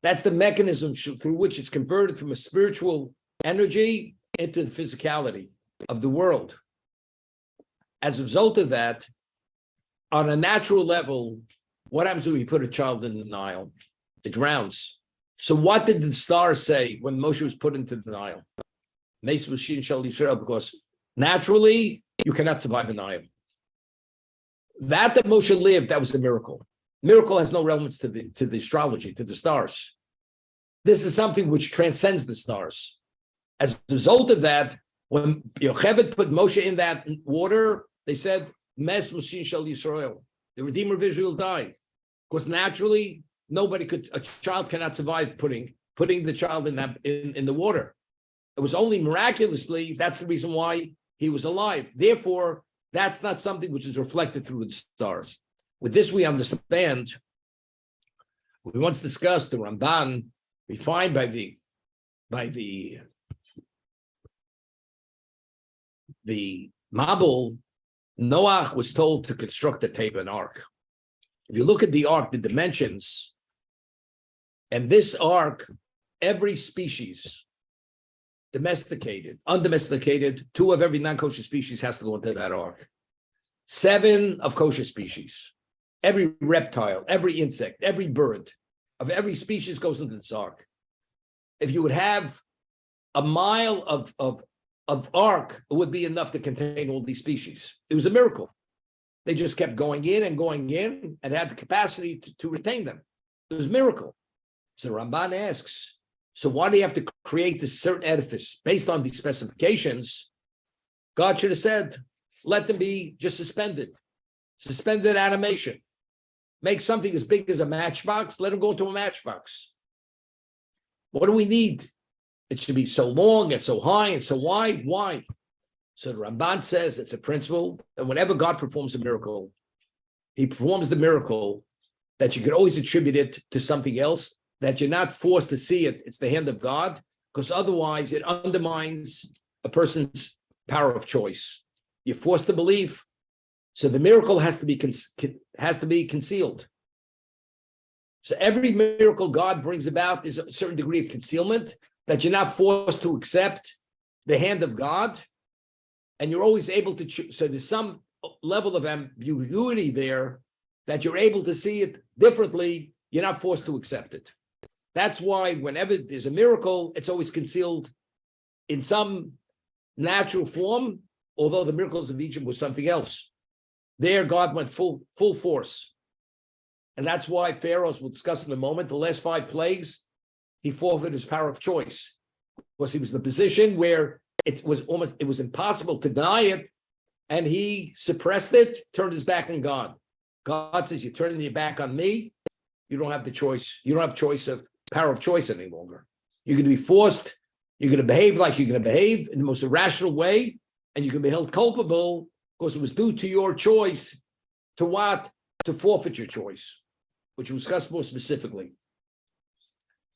A: That's the mechanism through which it's converted from a spiritual energy into the physicality of the world. As a result of that, on a natural level, what happens when you put a child in the Nile? It drowns. So what did the stars say when Moshe was put into the Nile? Because naturally, you cannot survive the Nile. That Moshe lived, that was a miracle. Miracle has no relevance to the astrology, to the stars. This is something which transcends the stars. As a result of that, when Yocheved put Moshe in that water, they said, Mes Moshin Shel Yisrael. The Redeemer of Israel died. Because naturally, a child cannot survive putting the child in the water. It was only miraculously, that's the reason why he was alive. Therefore, that's not something which is reflected through the stars. With this, we understand, we once discussed the Ramban, we find by the Mabul, Noach was told to construct a Teva, an ark. If you look at the ark, the dimensions, and this ark, every species, domesticated, undomesticated, 2 of every non-kosher species has to go into that ark. 7 of kosher species. Every reptile, every insect, every bird of every species goes into this ark. If you would have a mile of ark, it would be enough to contain all these species. It was a miracle. They just kept going in and had the capacity to retain them. It was a miracle. So Ramban asks, so why do you have to create this certain edifice based on these specifications? God should have said, let them be just suspended animation. Make something as big as a matchbox, let them go into a matchbox. What do we need? It should be so long and so high and so wide. Why? So the Ramban says it's a principle, and whenever God performs a miracle, he performs the miracle that you could always attribute it to something else, that you're not forced to see it. It's the hand of God, because otherwise it undermines a person's power of choice. You're forced to believe. So the miracle has to be concealed. So every miracle God brings about is a certain degree of concealment, that you're not forced to accept the hand of God, and you're always able to choose. So there's some level of ambiguity there that you're able to see it differently. You're not forced to accept it. That's why whenever there's a miracle, it's always concealed in some natural form, although the miracles of Egypt was something else. There, God went full force. And that's why Pharaohs, we'll discuss in a moment, the last 5 plagues, he forfeited his power of choice. Because he was in the position where it was impossible to deny it, and he suppressed it, turned his back on God. God says, you're turning your back on me, you don't have the choice. You don't have power of choice any longer. You're going to be forced, you're going to behave like you're going to behave in the most irrational way, and you can be held culpable because it was due to your choice to what? To forfeit your choice, which we'll discuss more specifically.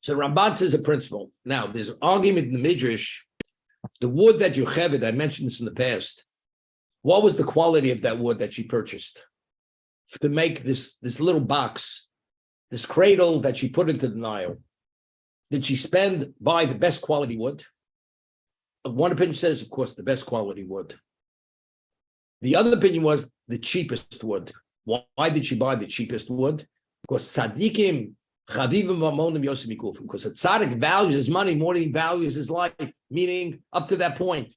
A: So Ramban says a principle. Now, there's an argument in the Midrash, the wood that Yocheved, I mentioned this in the past, what was the quality of that wood that she purchased to make this little box, this cradle that she put into the Nile? Did she buy the best quality wood? One opinion says, of course, the best quality wood. The other opinion was the cheapest wood. Why did she buy the cheapest wood? Because tzaddikim chavivim v'amonim yosem mikufim. Because a tzaddik values his money more than he values his life, meaning up to that point.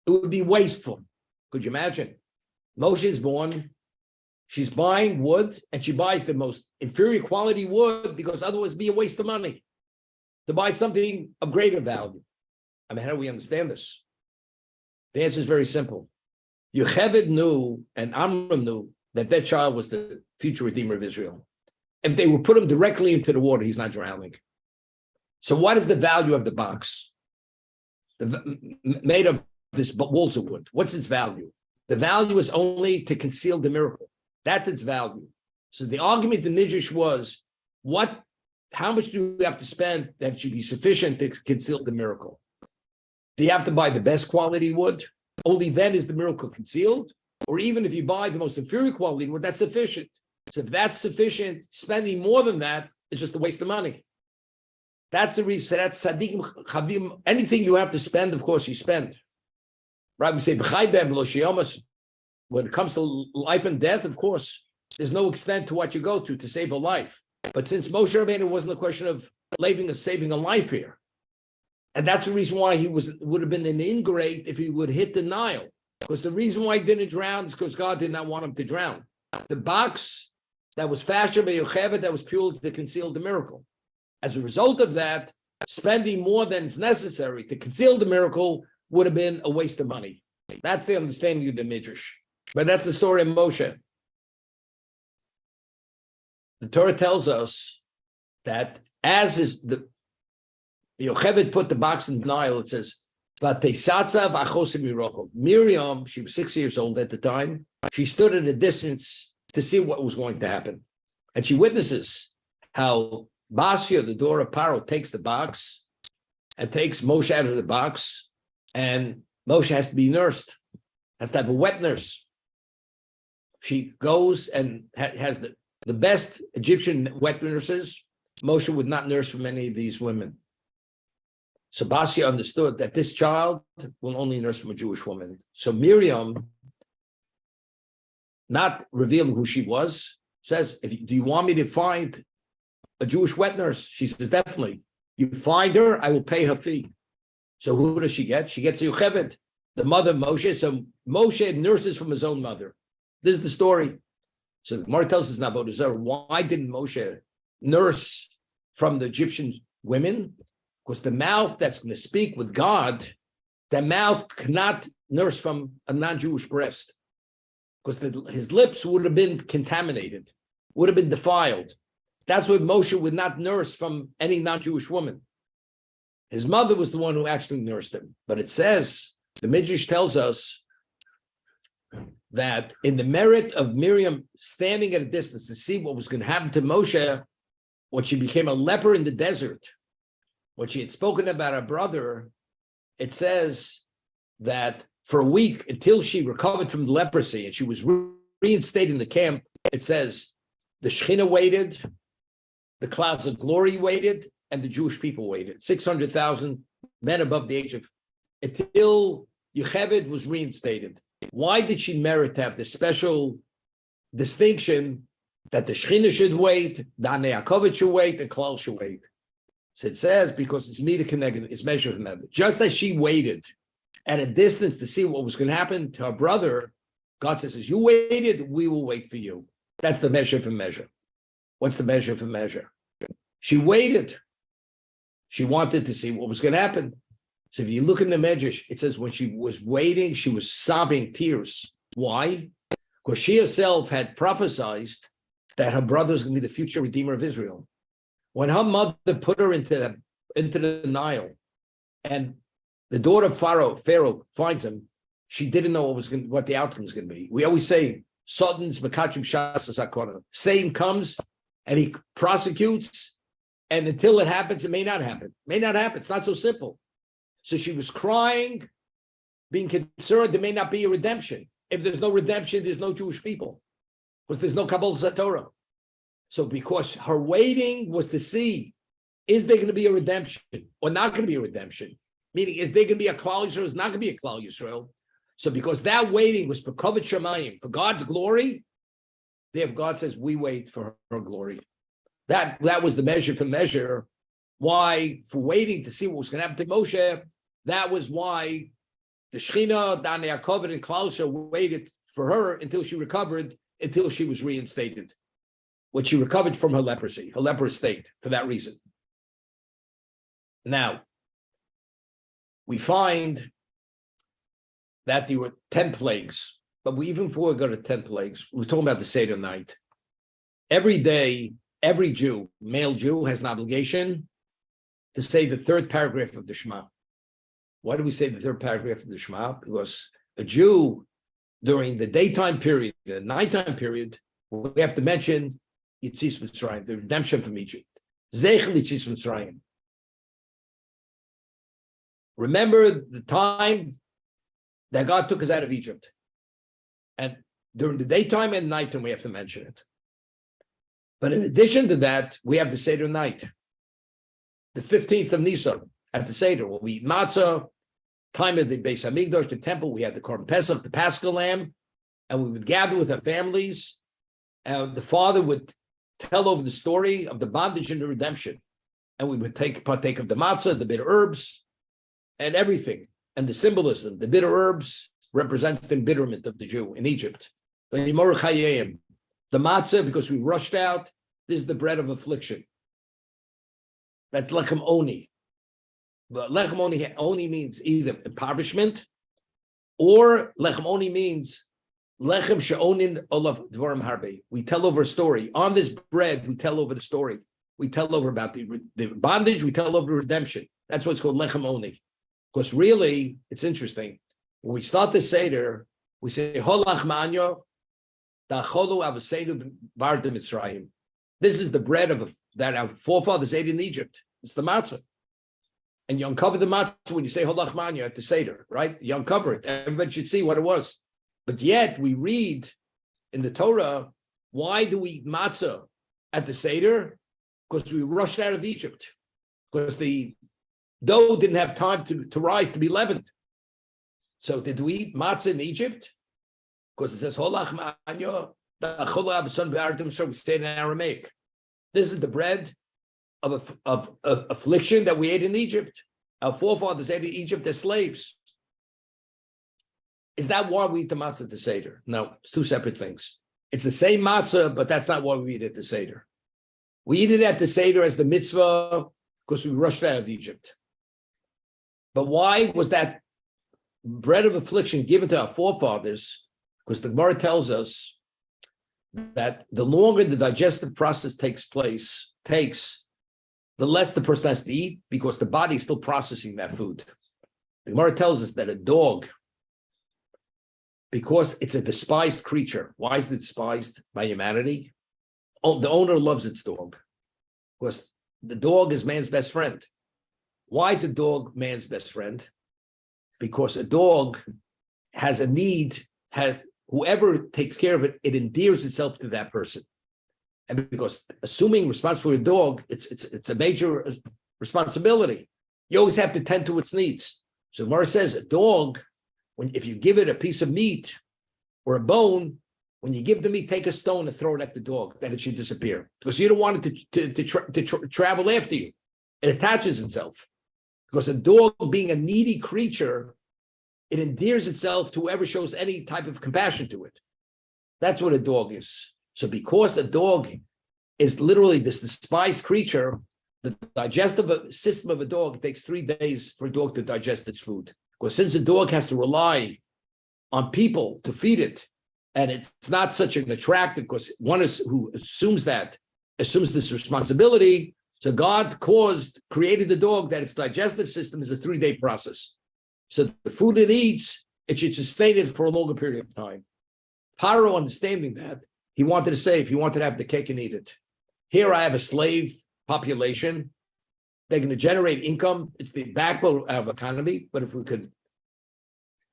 A: It would be wasteful. Could you imagine? Moshe is born, she's buying wood, and she buys the most inferior quality wood because otherwise it'd be a waste of money to buy something of greater value. I mean, how do we understand this? The answer is very simple. Yocheved knew and Amram knew that child was the future Redeemer of Israel. If they would put him directly into the water, he's not drowning. So what is the value of the box? Made of this balsa wood. What's its value? The value is only to conceal the miracle. That's its value. So the argument in Midrash was, how much do you have to spend that should be sufficient to conceal the miracle? Do you have to buy the best quality wood? only then is the miracle concealed. Or even if you buy the most inferior quality, well, that's sufficient. So if that's sufficient, spending more than that is just a waste of money. That's the reason. That's tzaddikim chavim. Anything you have to spend, of course, you spend. Right? We say when it comes to life and death, of course, there's no extent to what you go to save a life. But since Moshe Rabbeinu wasn't a question of saving a life here, and that's the reason why he would have been an ingrate if he would hit the Nile. Because the reason why he didn't drown is because God did not want him to drown. The box that was fashioned by Yocheved, that was purely to conceal the miracle. As a result of that, spending more than is necessary to conceal the miracle would have been a waste of money. That's the understanding of the Midrash. But that's the story of Moshe. The Torah tells us that as is the Yocheved put the box in the Nile, it says, Miriam, she was 6 years old at the time. She stood at a distance to see what was going to happen. And she witnesses how Basia, the daughter of Paro, takes the box and takes Moshe out of the box. And Moshe has to be nursed, has to have a wet nurse. She goes and has the best Egyptian wet nurses. Moshe would not nurse from any of these women. So Basia understood that this child will only nurse from a Jewish woman. So Miriam, not revealing who she was, says, do you want me to find a Jewish wet nurse? She says, definitely. You find her, I will pay her fee. So who does she get? She gets Yocheved, the mother of Moshe. So Moshe nurses from his own mother. This is the story. So the Gemara tells us now about Zer. Why didn't Moshe nurse from the Egyptian women? Because the mouth that's going to speak with God, the mouth cannot nurse from a non-Jewish breast. Because his lips would have been contaminated, would have been defiled. That's why Moshe would not nurse from any non-Jewish woman. His mother was the one who actually nursed him. But it says, the Midrash tells us that in the merit of Miriam standing at a distance to see what was going to happen to Moshe, when she became a leper in the desert, when she had spoken about her brother, it says that for a week, until she recovered from the leprosy and she was reinstated in the camp, it says the Shekhinah waited, the clouds of glory waited, and the Jewish people waited. 600,000 men above the age of, until Yocheved was reinstated. Why did she merit to have this special distinction that the Shekhinah should wait, Dane Yaakov should wait, and Klal should wait? So it says because it's Mida Keneged, it's measured from that. Just as she waited at a distance to see what was going to happen to her brother, God says, as you waited, we will wait for you. That's the measure for measure. What's the measure for measure? She waited. She wanted to see what was going to happen. So if you look in the Medrash, it says when she was waiting, she was sobbing tears. Why? Because she herself had prophesied that her brother was going to be the future Redeemer of Israel. When her mother put her into the Nile, and the daughter of Pharaoh finds him, she didn't know what the outcome was going to be. We always say, Satan's Makachim Shasas HaKorah. Satan comes and he prosecutes, and until it happens, it may not happen. May not happen. It's not so simple. So she was crying, being concerned there may not be a redemption. If there's no redemption, there's no Jewish people, because there's no Kabbalah Torah. So because her waiting was to see, is there going to be a redemption or not going to be a redemption? Meaning, is there going to be a Klal Yisrael? Is not going to be a Klal Yisrael? So because that waiting was for Kavod Shamayim, for God's glory, therefore God says, we wait for her glory. That was the measure for measure. Why? For waiting to see what was going to happen to Moshe, that was why the Shekhinah, Dan Yaakov, and Klal Yisrael waited for her until she recovered, until she was reinstated. When she recovered from her leprosy, her leprous state, for that reason. Now, we find that there were 10 plagues, but even before we go to 10 plagues, we're talking about the Seder night. Every day, every Jew, male Jew, has an obligation to say the third paragraph of the Shema. Why do we say the third paragraph of the Shema? Because a Jew, during the daytime period, the nighttime period, we have to mention Yitzis Mitzrayim, the redemption from Egypt. Zeichel Yitzis Mitzrayim. Remember the time that God took us out of Egypt. And during the daytime and nighttime, we have to mention it. But in addition to that, we have the Seder night, the 15th of Nisan. At the Seder, we'll eat matzah, time of the Beis Hamikdash, the temple, we had the Korban Pesach, the Paschal Lamb, and we would gather with our families, and the father would tell over the story of the bondage and the redemption. And we would partake of the matzah, the bitter herbs, and everything. And the symbolism, the bitter herbs represents the embitterment of the Jew in Egypt. The matzah, because we rushed out, this is the bread of affliction. That's lechem oni. But lechem oni means either impoverishment, or lechem oni means lechem she'onin olav dvarim harbe. We tell over a story. On this bread, we tell over the story. We tell over about the bondage, we tell over redemption. That's what's called lechem oni. Because really, it's interesting. When we start the Seder, we say, Holach manyo, da'cholu avosenu bar de Mitzrayim. This is the bread that our forefathers ate in Egypt. It's the matzah. And you uncover the matzah when you say Holach manyo at the Seder, right? You uncover it. Everybody should see what it was. But yet, we read in the Torah, why do we eat matzah at the Seder? Because we rushed out of Egypt. Because the dough didn't have time to rise, to be leavened. So did we eat matzah in Egypt? Because it says, Holach manyo, so we say it in Aramaic. This is the bread of affliction that we ate in Egypt. Our forefathers ate in Egypt as slaves. Is that why we eat the matzah at the Seder? No, it's two separate things. It's the same matzah, but that's not why we eat it at the Seder. We eat it at the Seder as the mitzvah because we rushed out of Egypt. But why was that bread of affliction given to our forefathers? Because the Gemara tells us that the longer the digestive process takes, the less the person has to eat because the body is still processing that food. The Gemara tells us that a dog, because it's a despised creature, why is it despised by humanity? Oh, the owner loves its dog because the dog is man's best friend. Why is a dog man's best friend? Because a dog has a need, whoever takes care of it, it endears itself to that person. And because assuming responsibility for a dog, it's a major responsibility. You always have to tend to its needs. So Gemara says a dog, if you give it a piece of meat or a bone, when you give the meat, take a stone and throw it at the dog, that it should disappear. Because you don't want it to travel after you. It attaches itself. Because a dog, being a needy creature, it endears itself to whoever shows any type of compassion to it. That's what a dog is. So because a dog is literally this despised creature, the digestive system of a dog, it takes 3 days for a dog to digest its food. Because since a dog has to rely on people to feed it, and it's not such an attractive, because one is who assumes this responsibility. So God created the dog that its digestive system is a 3-day process. So the food it eats, it should sustain it for a longer period of time. Paro, understanding that, he wanted to say, if you wanted to have the cake and eat it. Here I have a slave population. They're going to generate income. It's the backbone of economy. But if we could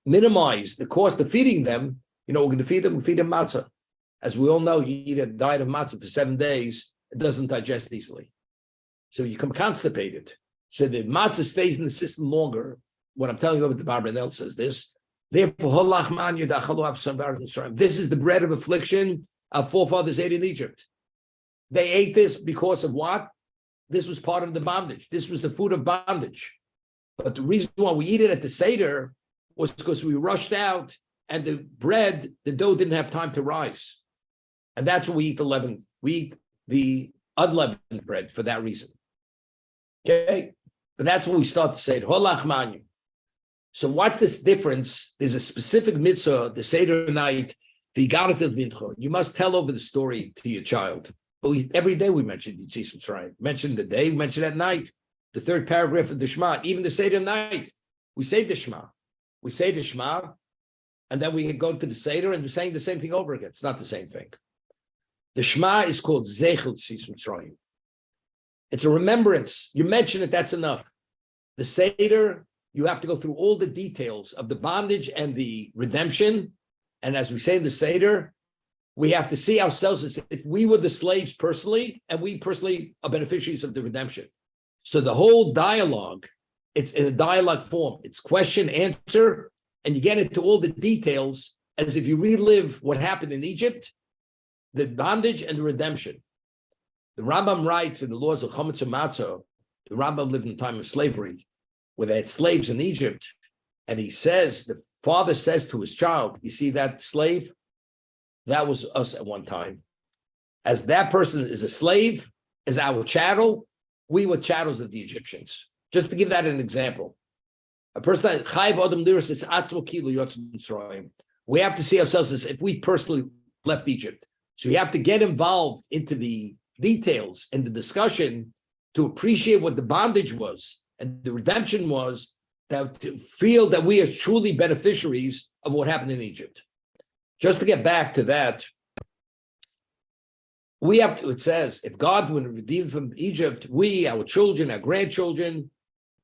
A: minimize the cost of feeding them, we're going to feed them matzah. As we all know, you eat a diet of matzah for 7 days, it doesn't digest easily. So you become constipated. So the matzah stays in the system longer. What I'm telling you over the Barbanel says this. Therefore, this is the bread of affliction our forefathers ate in Egypt. They ate this because of what? This was part of the bondage. This was the food of bondage. But the reason why we eat it at the Seder was because we rushed out and the dough didn't have time to rise. And that's what we eat we eat the unleavened bread for that reason. Okay? But that's when we start to say it. Holach manyu. So what's this difference? There's a specific mitzvah, the Seder night, you must tell over the story to your child. But every day we mention Yetzias Mitzrayim. Mention the day, we mention at night. The 3rd paragraph of the Shema, even the Seder night, we say the Shema. We say the Shema, and then we go to the Seder, and we're saying the same thing over again. It's not the same thing. The Shema is called Zeichel Yetzias Mitzrayim. It's a remembrance. You mention it, that's enough. The Seder You have to go through all the details of the bondage and the redemption. And as we say in the Seder, we have to see ourselves as if we were the slaves personally, and we personally are beneficiaries of the redemption. So the whole dialogue, it's in a dialogue form. It's question, answer, and you get into all the details as if you relive what happened in Egypt, the bondage and the redemption. The Rambam writes in the laws of Chametz and Matzah, the Rambam lived in the time of slavery, where they had slaves in Egypt, and he says, the father says to his child, you see that slave? That was us at one time. As that person is a slave, is our chattel, we were chattels of the Egyptians. Just to give that an example. A person that Chayv Adam Liris is Atzmo Kilu Yotzim Mitzrayim. We have to see ourselves as if we personally left Egypt. So you have to get involved into the details and the discussion to appreciate what the bondage was and the redemption was, that to feel that we are truly beneficiaries of what happened in Egypt. Just to get back to that, we have to, it says, if God would redeem from Egypt, we, our children, our grandchildren,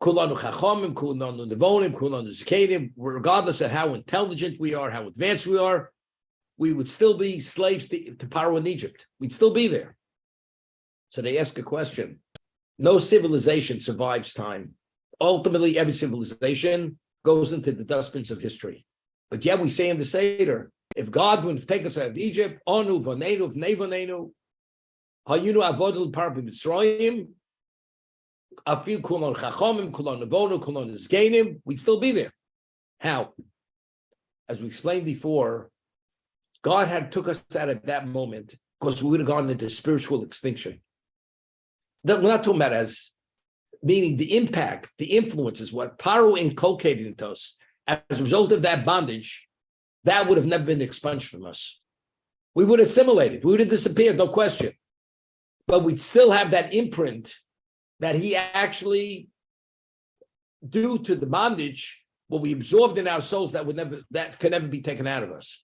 A: kulanu chachomim, kulanu nevonim, kulanu zkenim, regardless of how intelligent we are, how advanced we are, we would still be slaves to Paro in Egypt. We'd still be there. So they ask a question. No civilization survives time. Ultimately, every civilization goes into the dustbins of history. But yet we say in the Seder, if God would take us out of Egypt, Onu, Vanenu, Vnei Hayunu Avodel Parbi Mitzrayim, Afil Kulon Chachomim, Kulon Nevono, Kulon Zgenim, we'd still be there. How? As we explained before, God had took us out at that moment because we would have gone into spiritual extinction. We're not talking about as meaning the impact, the influences, what Paro inculcated into us as a result of that bondage, that would have never been expunged from us. We would have assimilated, we would have disappeared, no question. But we'd still have that imprint that he actually, due to the bondage, what we absorbed in our souls that could never be taken out of us.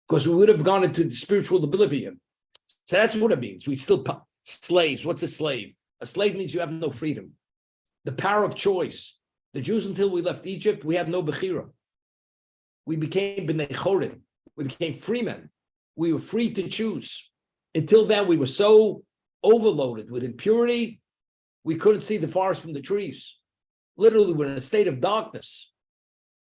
A: Because we would have gone into the spiritual oblivion. So that's what it means. We still slaves. What's a slave? A slave means you have no freedom. The power of choice. The Jews, until we left Egypt, we had no bechira. We became b'nei chorim. We became free men. We were free to choose. Until then, we were so overloaded with impurity, we couldn't see the forest from the trees. Literally, we're in a state of darkness.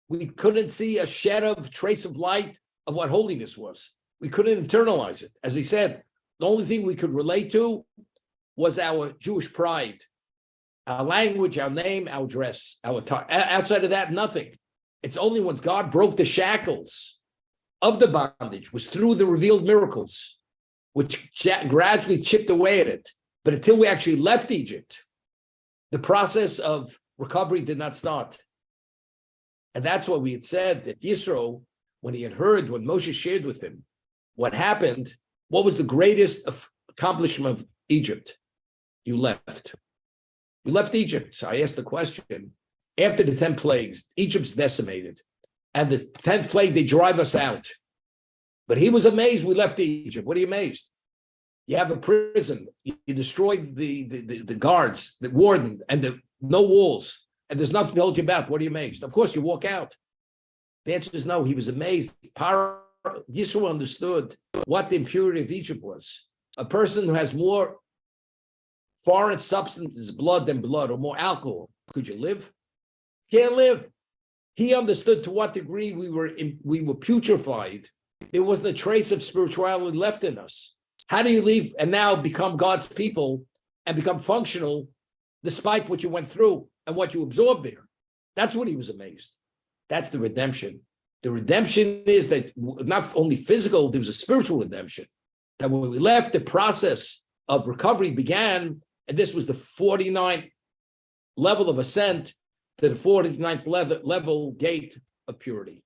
A: We couldn't see a shadow of trace of light of what holiness was. We couldn't internalize it. As he said, the only thing we could relate to was our Jewish pride, our language, our name, our dress, our attire. Outside of that, nothing. It's only once God broke the shackles of the bondage, was through the revealed miracles, which gradually chipped away at it. But until we actually left Egypt, the process of recovery did not start. And that's what we had said, that Yisro, when he had heard what Moshe shared with him, what happened, what was the greatest accomplishment of Egypt? You left. You left Egypt. So I asked the question, after the 10 plagues, Egypt's decimated. And the 10th plague, they drive us out. But he was amazed we left Egypt. What are you amazed? You have a prison. You destroyed the guards, the warden, and no walls. And there's nothing to hold you back. What are you amazed? Of course, you walk out. The answer is no. He was amazed. Yisro understood what the impurity of Egypt was. A person who has more foreign substances, blood than blood, or more alcohol, could you live? Can't live. He understood to what degree we were putrefied. There wasn't a trace of spirituality left in us. How do you leave and now become God's people and become functional despite what you went through and what you absorbed there? That's what he was amazed. That's the redemption. The redemption is that not only physical, there was a spiritual redemption. That when we left, the process of recovery began, and this was the 49th level of ascent to the 49th level gate of purity.